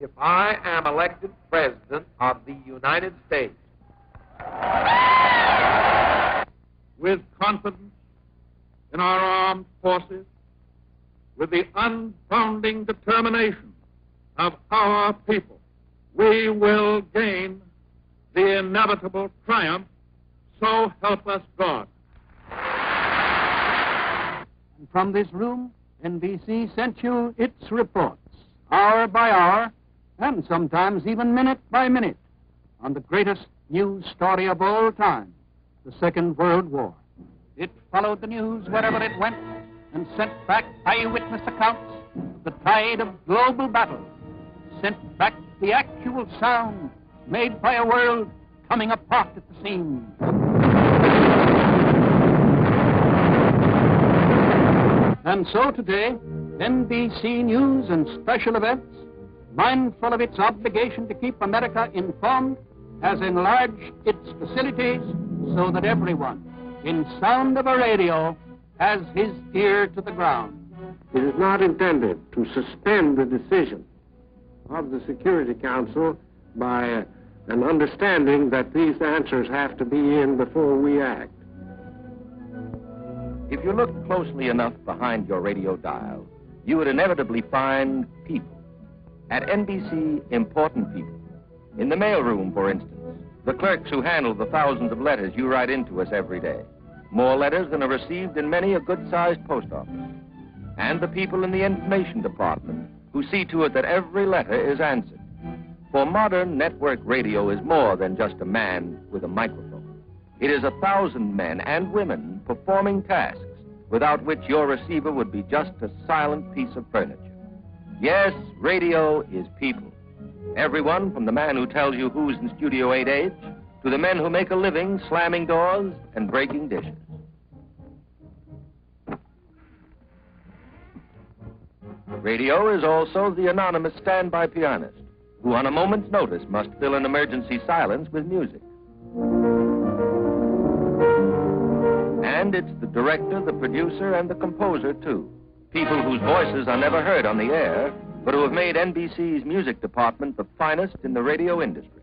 If I am elected President of the United States, with confidence in our armed forces, with the unbounding determination of our people, we will gain the inevitable triumph, so help us God. And from this room, NBC sent you its reports, hour by hour, and sometimes even minute by minute, on the greatest news story of all time, the Second World War. It followed the news wherever it went and sent back eyewitness accounts of the tide of global battle, sent back the actual sound made by a world coming apart at the seams. And so today, NBC News and Special Events, mindful of its obligation to keep America informed, has enlarged its facilities so that everyone in sound of a radio has his ear to the ground. It is not intended to suspend the decision of the Security Council by an understanding that these answers have to be in before we act. If you looked closely enough behind your radio dial, you would inevitably find people. At NBC, important people. In the mailroom, for instance, the clerks who handle the thousands of letters you write into us every day. More letters than are received in many a good-sized post office. And the people in the information department who see to it that every letter is answered. For modern network radio is more than just a man with a microphone. It is 1,000 men and women performing tasks without which your receiver would be just a silent piece of furniture. Yes, radio is people. Everyone from the man who tells you who's in Studio 8H to the men who make a living slamming doors and breaking dishes. Radio is also the anonymous standby pianist who on a moment's notice must fill an emergency silence with music. And it's the director, the producer, and the composer, too. People whose voices are never heard on the air, but who have made NBC's music department the finest in the radio industry.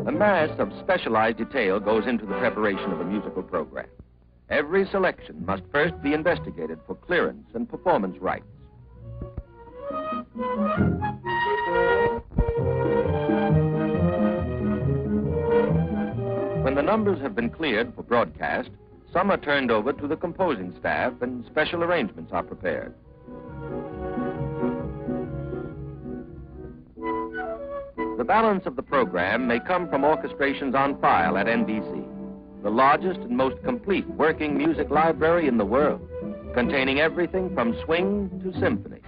A mass of specialized detail goes into the preparation of a musical program. Every selection must first be investigated for clearance and performance rights. When the numbers have been cleared for broadcast, some are turned over to the composing staff and special arrangements are prepared. The balance of the program may come from orchestrations on file at NBC, the largest and most complete working music library in the world, containing everything from swing to symphony.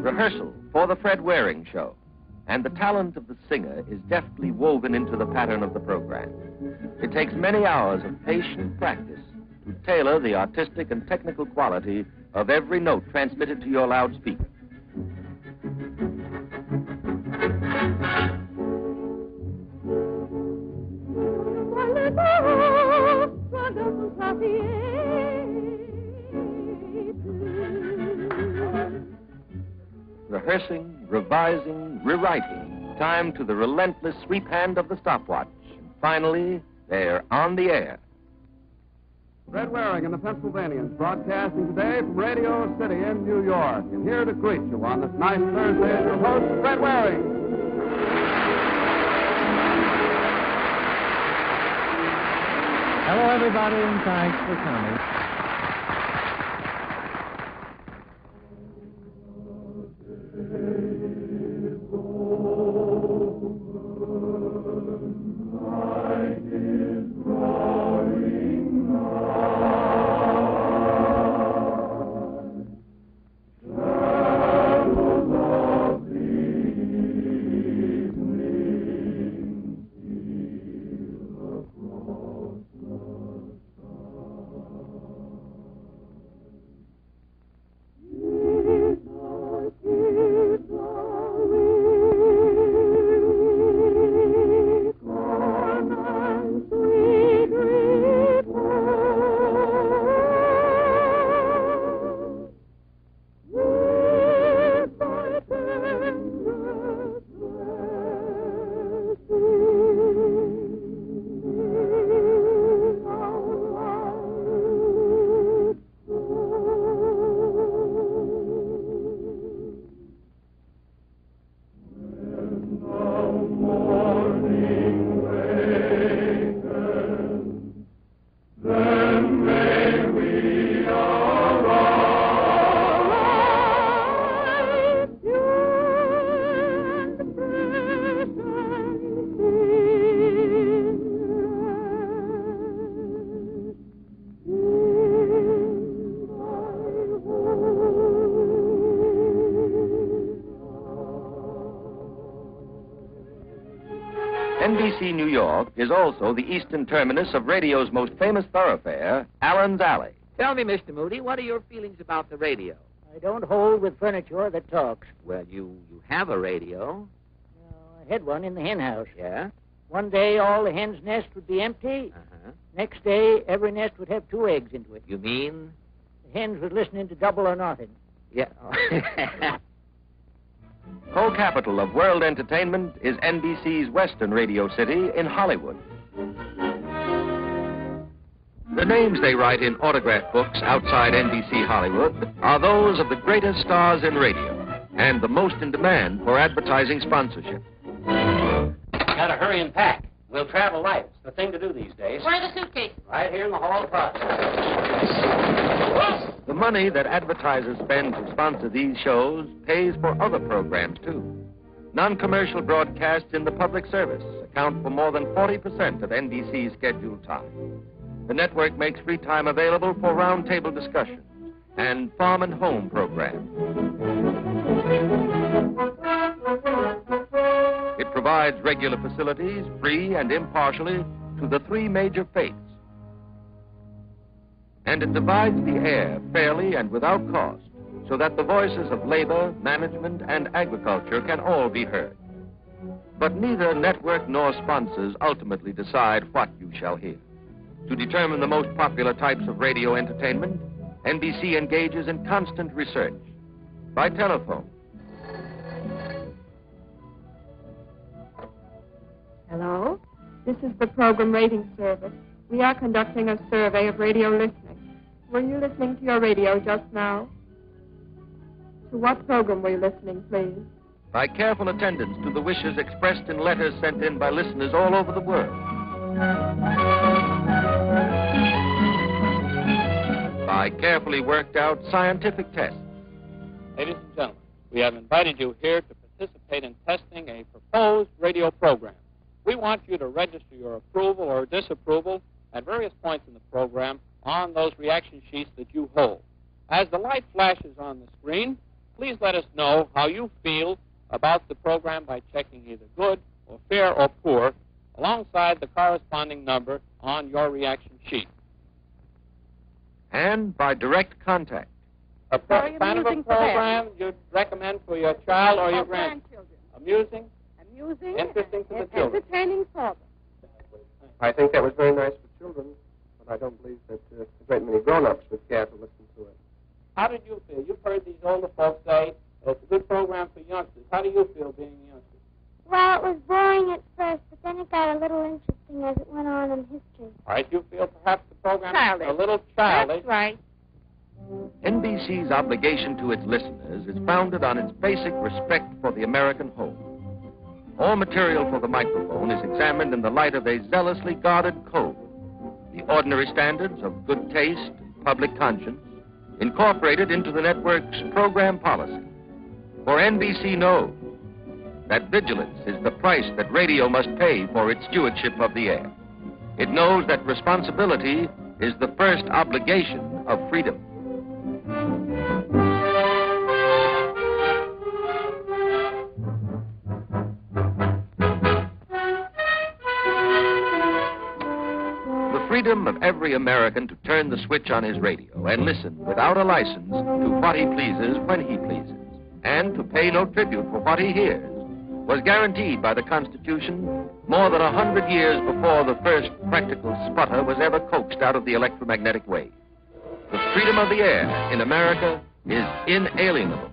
Rehearsal for the Fred Waring Show, and the talent of the singer is deftly woven into the pattern of the program. It takes many hours of patient practice to tailor the artistic and technical quality of every note transmitted to your loudspeaker. Rehearsing, revising, rewriting, time to the relentless sweep hand of the stopwatch. And finally, they're on the air. Fred Waring and the Pennsylvanians broadcasting today from Radio City in New York. And here to greet you on this nice Thursday is your host, Fred Waring. Hello, everybody, and thanks for coming. NBC New York is also the eastern terminus of radio's most famous thoroughfare, Allen's Alley. Tell me, Mr. Moody, what are your feelings about the radio? I don't hold with furniture that talks. Well, you have a radio. I had one in the hen house. Yeah? One day, all the hen's nest would be empty. Uh-huh. Next day, every nest would have 2 eggs into it. You mean? The hens was listening to Double or Nothing. Yeah. Co-capital of world entertainment is NBC's western radio city in Hollywood. The names they write in autograph books outside NBC Hollywood are those of the greatest stars in radio and the most in demand for advertising sponsorship. Gotta hurry and pack. We'll travel light. It's the thing to do these days. Where are the suitcases? Right here in the hall of process. The money that advertisers spend to sponsor these shows pays for other programs, too. Non-commercial broadcasts in the public service account for more than 40% of NBC's scheduled time. The network makes free time available for roundtable discussions and farm and home programs. It provides regular facilities, free and impartially, to the 3 major faiths. And it divides the air fairly and without cost, so that the voices of labor, management, and agriculture can all be heard. But neither network nor sponsors ultimately decide what you shall hear. To determine the most popular types of radio entertainment, NBC engages in constant research by telephone. Hello? This is the Program Rating Service. We are conducting a survey of radio listening. Were you listening to your radio just now? To what program were you listening, please? By careful attendance to the wishes expressed in letters sent in by listeners all over the world. By carefully worked out scientific tests. Ladies and gentlemen, we have invited you here to participate in testing a proposed radio program. We want you to register your approval or disapproval at various points in the program on those reaction sheets that you hold. As the light flashes on the screen, please let us know how you feel about the program by checking either good or fair or poor alongside the corresponding number on your reaction sheet. And by direct contact. A kind of a program you'd recommend for your child or your grandchildren. Amusing? Amusing. Interesting for the children. Entertaining for them. I think that was very nice for children, but I don't believe that a great many grown-ups would care to listen to it. How did you feel? You've heard these older folks say it's a good program for youngsters. How do you feel being a youngster? Well, it was boring at first, but then it got a little interesting as it went on in history. All right, you feel perhaps the program Childish. is a little childish. That's right. NBC's obligation to its listeners is founded on its basic respect for the American home. All material for the microphone is examined in the light of a zealously guarded code. The ordinary standards of good taste and public conscience incorporated into the network's program policy. For NBC knows that vigilance is the price that radio must pay for its stewardship of the air. It knows that responsibility is the first obligation of freedom. The freedom of every American to turn the switch on his radio and listen without a license to what he pleases when he pleases, and to pay no tribute for what he hears, was guaranteed by the Constitution more than 100 years before the first practical sputter was ever coaxed out of the electromagnetic wave. The freedom of the air in America is inalienable.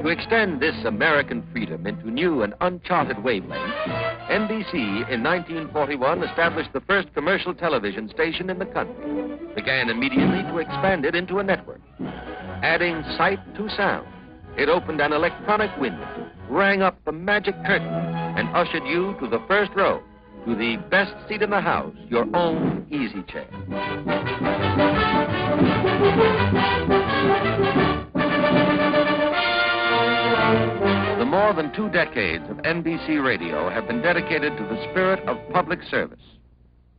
To extend this American freedom into new and uncharted wavelengths, NBC in 1941 established the first commercial television station in the country, began immediately to expand it into a network. Adding sight to sound, it opened an electronic window, rang up the magic curtain, and ushered you to the first row, to the best seat in the house, your own easy chair. The more than 2 decades of NBC radio have been dedicated to the spirit of public service.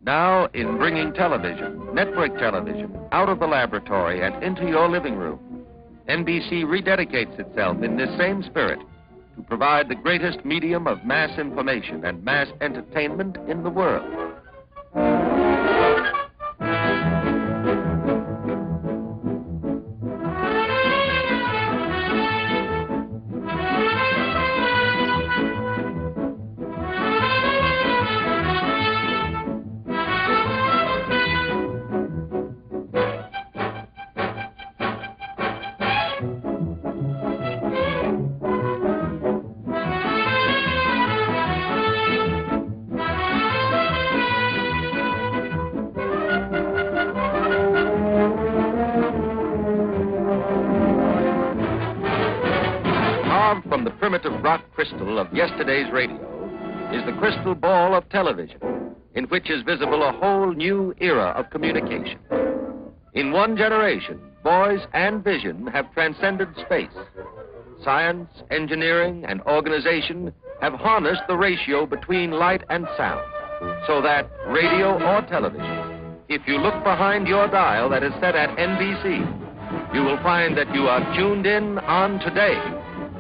Now, in bringing television, network television, out of the laboratory and into your living room, NBC rededicates itself in this same spirit to provide the greatest medium of mass information and mass entertainment in the world. From the primitive rock crystal of yesterday's radio is the crystal ball of television, in which is visible a whole new era of communication. In one generation, voice and vision have transcended space. Science, engineering, and organization have harnessed the ratio between light and sound, so that radio or television, if you look behind your dial that is set at NBC, you will find that you are tuned in on today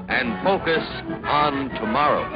and focus on tomorrow.